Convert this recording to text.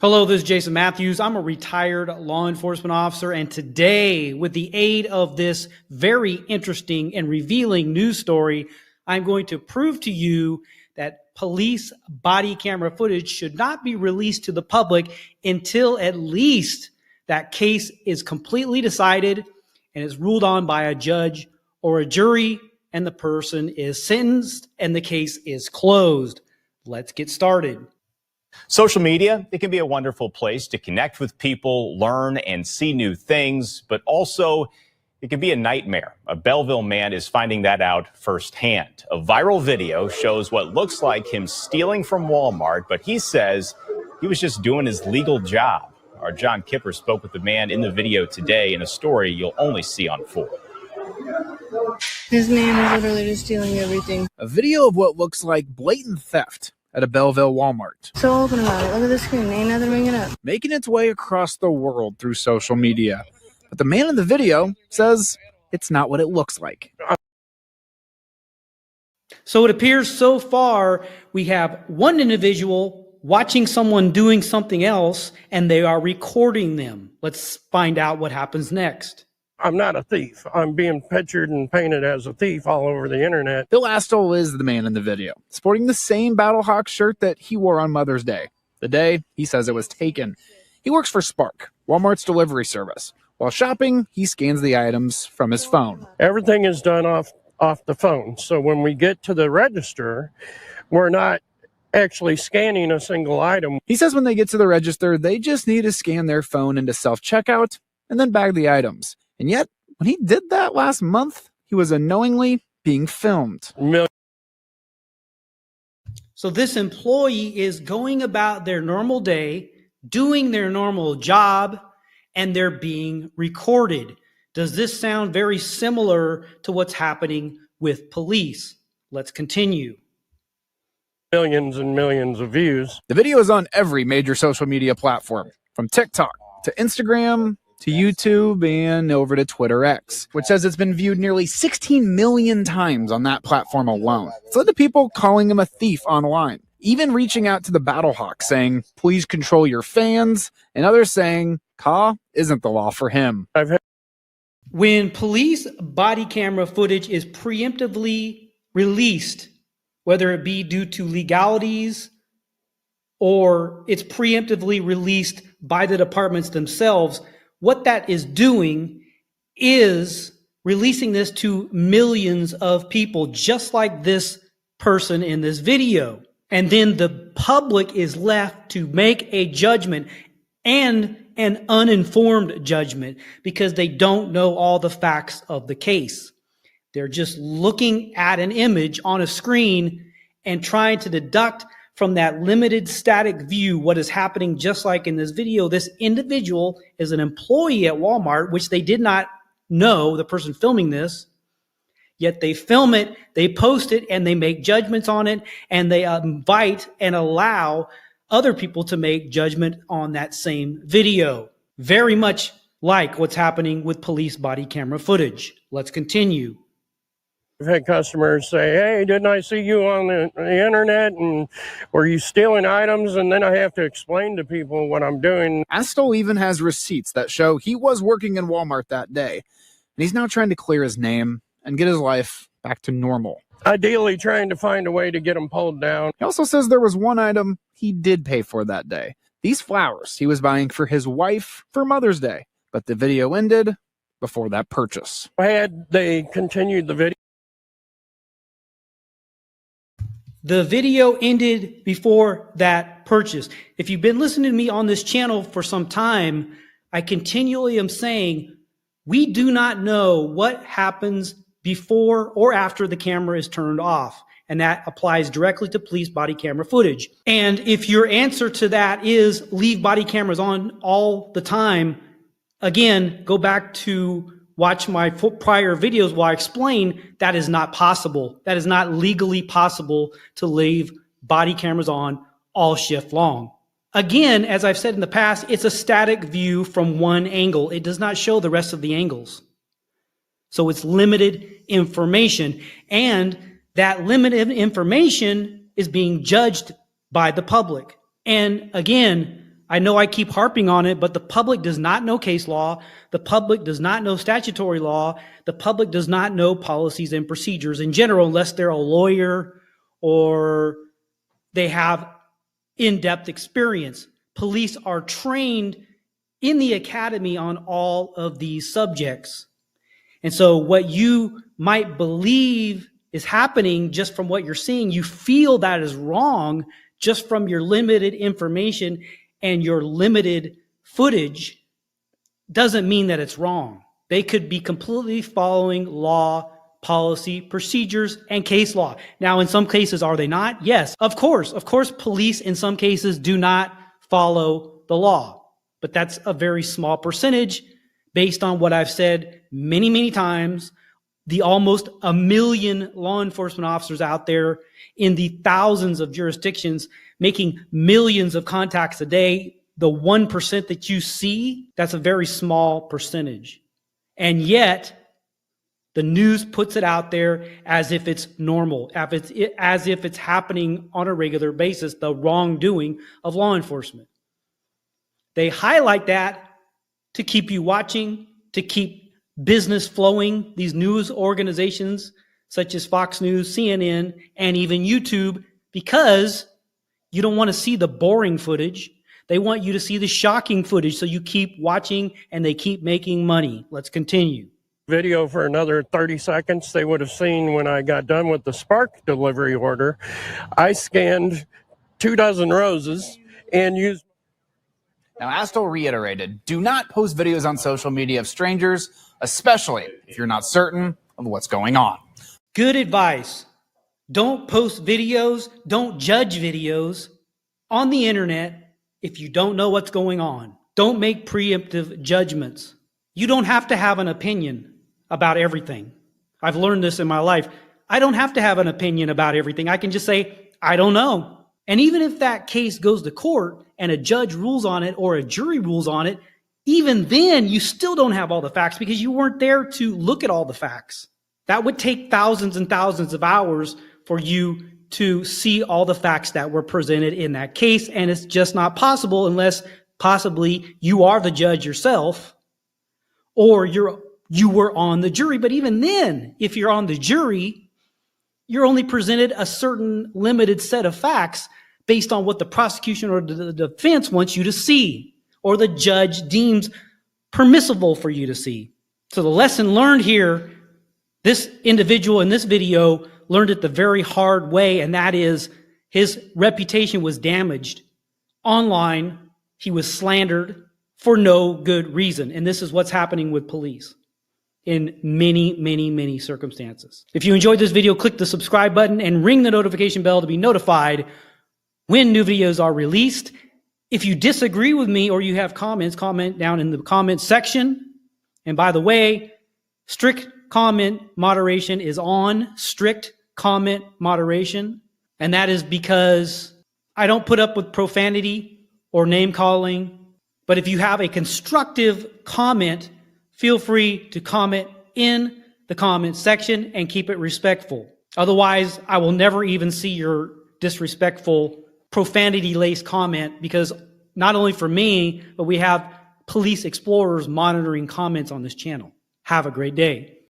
Hello, this is Jason Matthews. I'm a retired law enforcement officer, and today, with the aid of this very interesting and revealing news story, I'm going to prove to you that police body camera footage should not be released to the public until at least that case is completely decided and is ruled on by a judge or a jury, and the person is sentenced and the case is closed. Let's get started. Social media, it can be a wonderful place to connect with people, learn and see new things, but also it can be a nightmare. A Belleville man is finding that out firsthand. A viral video shows what looks like him stealing from Walmart, but he says he was just doing his legal job. Our John Kipper spoke with the man in the video today in a story you'll only see on 4. His man is literally just stealing everything. A video of what looks like blatant theft at a Belleville Walmart. So open about it. Look at the screen. Ain't nothing ringing up. Making its way across the world through social media. But the man in the video says it's not what it looks like. So it appears so far we have one individual watching someone doing something else and they are recording them. Let's find out what happens next. I'm not a thief. I'm being pictured and painted as a thief all over the internet. Bill Astol is the man in the video, sporting the same Battlehawk shirt that he wore on Mother's Day, the day he says it was taken. He works for Spark, Walmart's delivery service. While shopping, he scans the items from his phone. Everything is done off the phone. So when we get to the register, we're not actually scanning a single item. He says when they get to the register, they just need to scan their phone into self-checkout and then bag the items. And yet, when he did that last month, he was unknowingly being filmed. So this employee is going about their normal day, doing their normal job, and they're being recorded. Does this sound very similar to what's happening with police? Let's continue. Millions and millions of views. The video is on every major social media platform, from TikTok to Instagram to YouTube and over to Twitter X, which says it's been viewed nearly 16 million times on that platform alone. It's led to people calling him a thief online, even reaching out to the Battlehawk saying, please control your fans, and others saying, CAW isn't the law for him. When police body camera footage is preemptively released, whether it be due to legalities or it's preemptively released by the departments themselves, what that is doing is releasing this to millions of people, just like this person in this video. And then the public is left to make a judgment, and an uninformed judgment, because they don't know all the facts of the case. They're just looking at an image on a screen and trying to deduct from that limited static view what is happening. Just like in this video, this individual is an employee at Walmart, which they did not know, the person filming this, yet they film it, they post it, and they make judgments on it, and they invite and allow other people to make judgment on that same video. Very much like what's happening with police body camera footage. Let's continue. I've had customers say, hey, didn't I see you on the internet, and were you stealing items? And then I have to explain to people what I'm doing. Astol even has receipts that show he was working in Walmart that day, and he's now trying to clear his name and get his life back to normal. Ideally trying to find a way to get them pulled down. He also says there was one item he did pay for that day. These flowers he was buying for his wife for Mother's Day, but the video ended before that purchase. Had they continued the video, the video ended before that purchase. If you've been listening to me on this channel for some time, I continually am saying we do not know what happens before or after the camera is turned off. And that applies directly to police body camera footage. And if your answer to that is leave body cameras on all the time, again, go back to watch my prior videos where I explain that is not possible. That is not legally possible to leave body cameras on all shift long. Again, as I've said in the past, it's a static view from one angle. It does not show the rest of the angles. So it's limited information, and that limited information is being judged by the public. And again, I know I keep harping on it, but the public does not know case law. The public does not know statutory law. The public does not know policies and procedures in general, unless they're a lawyer or they have in-depth experience. Police are trained in the academy on all of these subjects. And so what you might believe is happening just from what you're seeing, you feel that is wrong just from your limited information and your limited footage, doesn't mean that it's wrong. They could be completely following law, policy, procedures, and case law. Now, in some cases, are they not? Yes, of course. Of course, police in some cases do not follow the law, but that's a very small percentage based on what I've said many, many times. The almost 1 million law enforcement officers out there in the thousands of jurisdictions making millions of contacts a day, the 1% that you see, that's a very small percentage. And yet, the news puts it out there as if it's normal, as if it's happening on a regular basis, the wrongdoing of law enforcement. They highlight that to keep you watching, to keep business flowing. These news organizations such as Fox News, CNN, and even YouTube, because you don't want to see the boring footage. They want you to see the shocking footage, so you keep watching and they keep making money. Let's continue. Video for another 30 seconds. They would have seen when I got done with the Spark delivery order, I scanned 24 roses and used. Now, Astle reiterated, do not post videos on social media of strangers, especially if you're not certain of what's going on. Good advice. Don't post videos, don't judge videos on the internet if you don't know what's going on. Don't make preemptive judgments. You don't have to have an opinion about everything. I've learned this in my life. I don't have to have an opinion about everything. I can just say, I don't know. And even if that case goes to court and a judge rules on it or a jury rules on it, even then you still don't have all the facts because you weren't there to look at all the facts. That would take thousands and thousands of hours for you to see all the facts that were presented in that case. And it's just not possible unless possibly you are the judge yourself or you were on the jury. But even then, if you're on the jury, you're only presented a certain limited set of facts based on what the prosecution or the defense wants you to see, or the judge deems permissible for you to see. So the lesson learned here, this individual in this video learned it the very hard way, and that is his reputation was damaged. Online, he was slandered for no good reason. And this is what's happening with police in many, many, many circumstances. If you enjoyed this video, click the subscribe button and ring the notification bell to be notified when new videos are released. If you disagree with me or you have comments, comment down in the comment section. And by the way, strict comment moderation is on, strict comment moderation. And that is because I don't put up with profanity or name calling. But if you have a constructive comment, feel free to comment in the comment section and keep it respectful. Otherwise, I will never even see your disrespectful, profanity-laced comment, because not only for me, but we have police explorers monitoring comments on this channel. Have a great day.